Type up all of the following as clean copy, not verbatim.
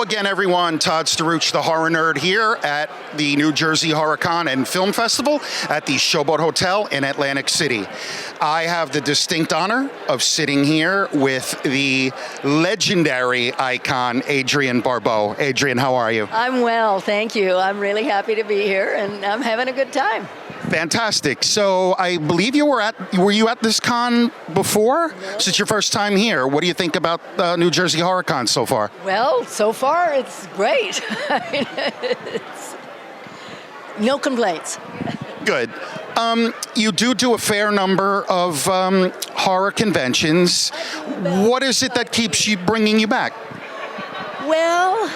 again, everyone. Todd Staruch, the horror nerd, here at the New Jersey HorrorCon and Film Festival at the Showboat Hotel in Atlantic City. I have the distinct honor of sitting here with the legendary icon, Adrienne Barbeau. Adrienne, how are you? I'm well, thank you. I'm really happy to be here, and I'm having a good time. Fantastic. So I believe were you at this con before? No. So it's your first time here. What do you think about New Jersey HorrorCon so far? Well, so far it's great. No complaints. Good. You do a fair number of horror conventions. What is it that keeps you bringing you back? Well,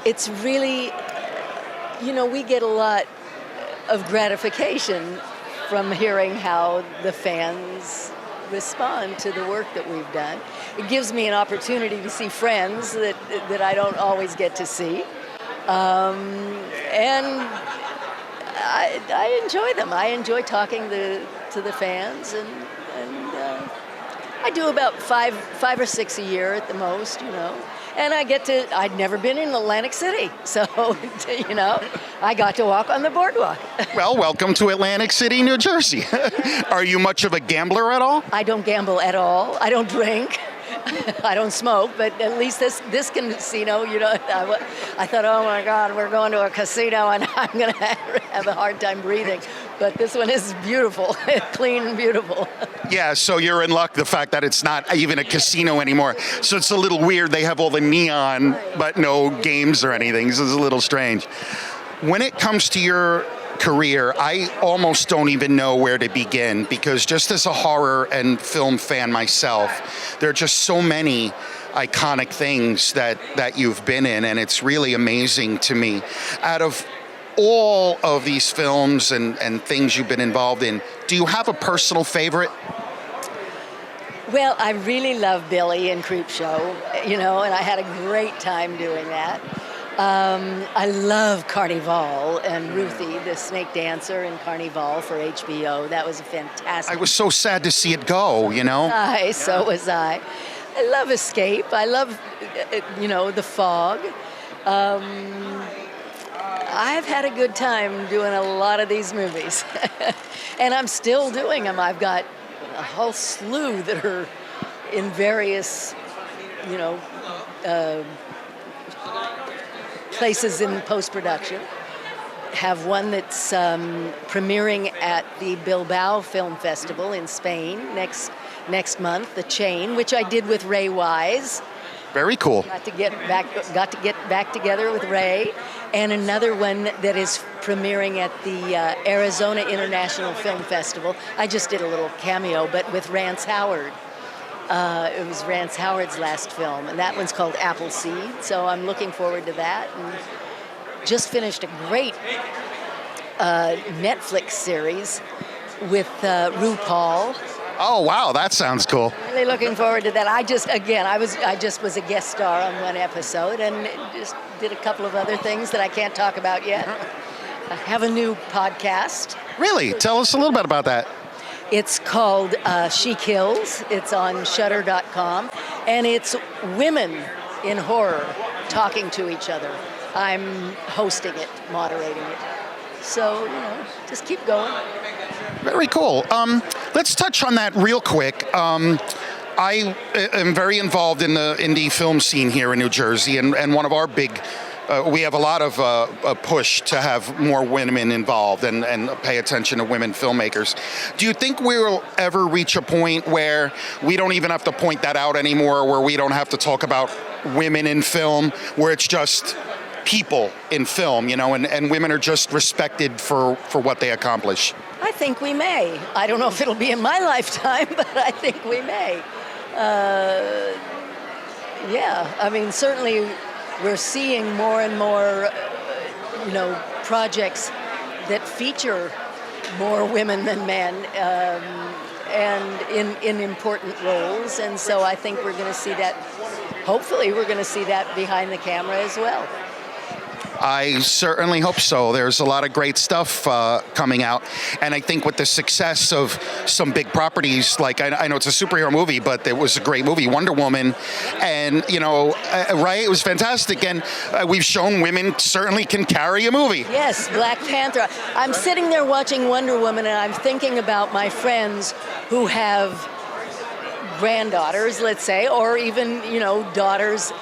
it's really, we get a lot of gratification from hearing how the fans respond to the work that we've done. It gives me an opportunity to see friends that I don't always get to see. And I enjoy them. I enjoy talking to the fans, and I do about five or six a year at the most, And I'd never been in Atlantic City, so, I got to walk on the boardwalk. Well, welcome to Atlantic City, New Jersey. Are you much of a gambler at all? I don't gamble at all. I don't drink. I don't smoke, but at least this casino, I thought, oh my God, we're going to a casino and I'm going to have a hard time breathing. But this one is beautiful, clean and beautiful. Yeah, so you're in luck, the fact that it's not even a casino anymore. So it's a little weird. They have all the neon, but no games or anything. So it's a little strange. When it comes to your career, I almost don't even know where to begin, because just as a horror and film fan myself, there are just so many iconic things that you've been in, and it's really amazing to me. Out of all of these films and things you've been involved in, do you have a personal favorite? Well, I really love Billy in Creepshow, and I had a great time doing that. I love Carnival and Ruthie, the snake dancer in Carnival for HBO. That was a fantastic. I was so sad to see it go, So was I. I love Escape. I love, The Fog. I've had a good time doing a lot of these movies. And I'm still doing them. I've got a whole slew that are in various, places in post-production. Have one that's premiering at the Bilbao Film Festival in Spain next month, The Chain, which I did with Ray Wise. Very cool. Got to get back together with Ray, and another one that is premiering at the Arizona International Film Festival. I just did a little cameo, but with Rance Howard. It was Rance Howard's last film, and that one's called Appleseed, so I'm looking forward to that. And just finished a great Netflix series with RuPaul. Oh, wow, that sounds cool. Really looking forward to that. I just was a guest star on one episode, and just did a couple of other things that I can't talk about yet. I have a new podcast. Really? Tell us a little bit about that. It's called She Kills. It's on Shudder.com, and it's women in horror talking to each other. I'm hosting it, moderating it. So, just keep going. Very cool. Let's touch on that real quick. I am very involved in the indie film scene here in New Jersey, and one of our big we have a lot of a push to have more women involved and pay attention to women filmmakers. Do you think we'll ever reach a point where we don't even have to point that out anymore, where we don't have to talk about women in film, where it's just people in film, and women are just respected for what they accomplish? I think we may. I don't know if it'll be in my lifetime, but I think we may. Certainly we're seeing more and more, projects that feature more women than men, and in important roles. And so I think we're going to see that. Hopefully, we're going to see that behind the camera as well. I certainly hope so. There's a lot of great stuff coming out. And I think with the success of some big properties, like I know it's a superhero movie, but it was a great movie, Wonder Woman. And, right, it was fantastic. And we've shown women certainly can carry a movie. Yes, Black Panther. I'm sitting there watching Wonder Woman, and I'm thinking about my friends who have granddaughters, let's say, or even, daughters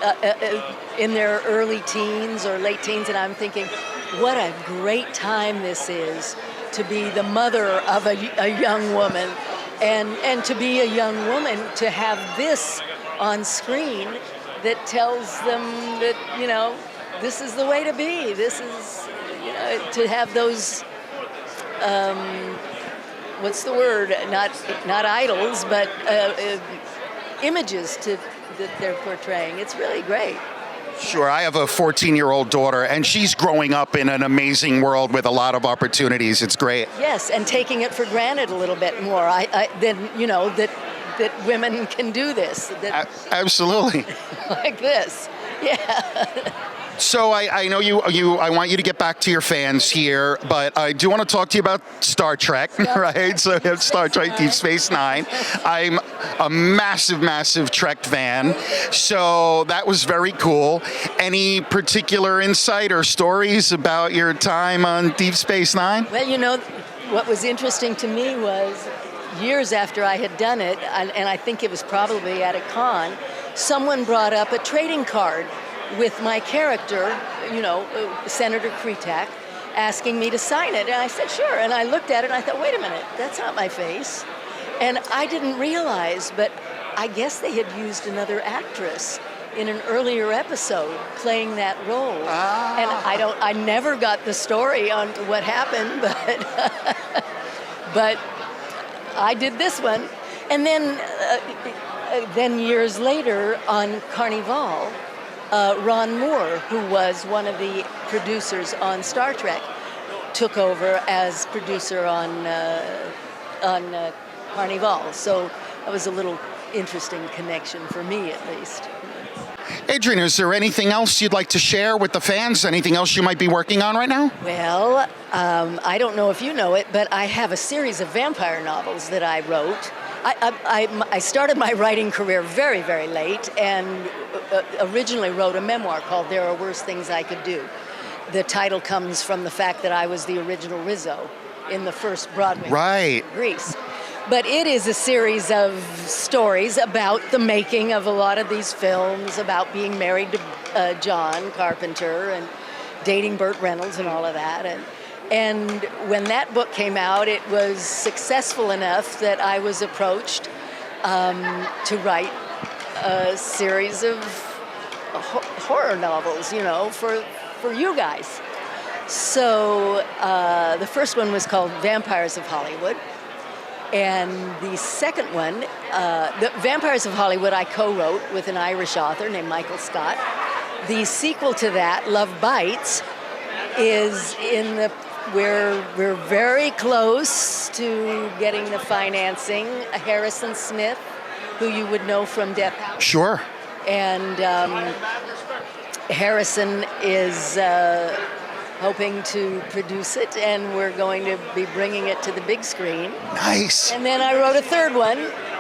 in their early teens or late teens, and I'm thinking, what a great time this is to be the mother of a young woman, and to be a young woman, to have this on screen that tells them that, this is the way to be. This is, to have those, what's the word? Not idols, but images that they're portraying. It's really great. Sure, I have a 14-year-old daughter, and she's growing up in an amazing world with a lot of opportunities. It's great. Yes, and taking it for granted a little bit more. That women can do this. Absolutely. Like this. Yeah. So I know I want you to get back to your fans here, but I do want to talk to you about Star Trek, right? So we have Star Trek Deep Space Nine. I'm a massive, massive Trek fan, so that was very cool. Any particular insight or stories about your time on Deep Space Nine? Well, what was interesting to me was years after I had done it, and I think it was probably at a con, someone brought up a trading card with my character, Senator Kretak, asking me to sign it. And I said, sure. And I looked at it and I thought, wait a minute, that's not my face. And I didn't realize, but I guess they had used another actress in an earlier episode playing that role. And I never got the story on what happened, but I did this one. And then years later on Carnival, Ron Moore, who was one of the producers on Star Trek, took over as producer on Carnival. So that was a little interesting connection for me, at least. Adrienne, is there anything else you'd like to share with the fans? Anything else you might be working on right now? Well, I don't know if you know it, but I have a series of vampire novels that I wrote. I started my writing career very, very late, and originally wrote a memoir called There Are Worse Things I Could Do. The title comes from the fact that I was the original Rizzo in the first Broadway Grease. But it is a series of stories about the making of a lot of these films, about being married to John Carpenter and dating Burt Reynolds and all of that. And when that book came out, it was successful enough that I was approached to write a series of horror novels, for you guys. So the first one was called Vampires of Hollywood. And the second one, the Vampires of Hollywood, I co-wrote with an Irish author named Michael Scott. The sequel to that, Love Bites, is we're very close to getting the financing. Harrison Smith, who you would know from Death House. Sure. And Harrison is hoping to produce it, and we're going to be bringing it to the big screen. Nice. And then I wrote a third one,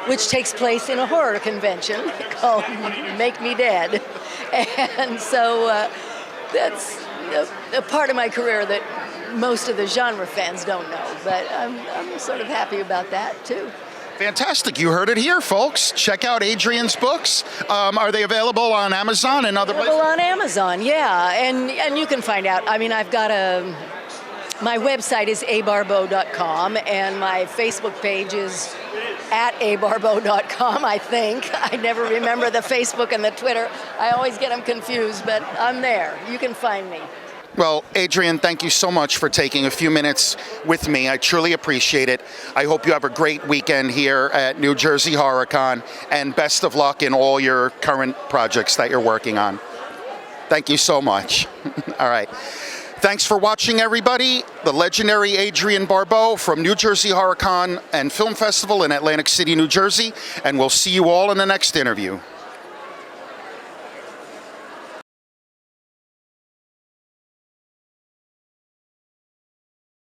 which takes place in a horror convention called Make Me Dead. And so that's a part of my career that most of the genre fans don't know, but I'm sort of happy about that too. Fantastic. You heard it here, folks. Check out Adrienne's books. Are they available on Amazon and other places? Available on Amazon, yeah. And you can find out. I mean, I've got my website is abarbeau.com, and my Facebook page is at abarbeau.com, I think. I never remember the Facebook and the Twitter. I always get them confused, but I'm there. You can find me. Well, Adrienne, thank you so much for taking a few minutes with me. I truly appreciate it. I hope you have a great weekend here at New Jersey HorrorCon, and best of luck in all your current projects that you're working on. Thank you so much. All right. Thanks for watching, everybody. The legendary Adrienne Barbeau from New Jersey HorrorCon and Film Festival in Atlantic City, New Jersey, and we'll see you all in the next interview.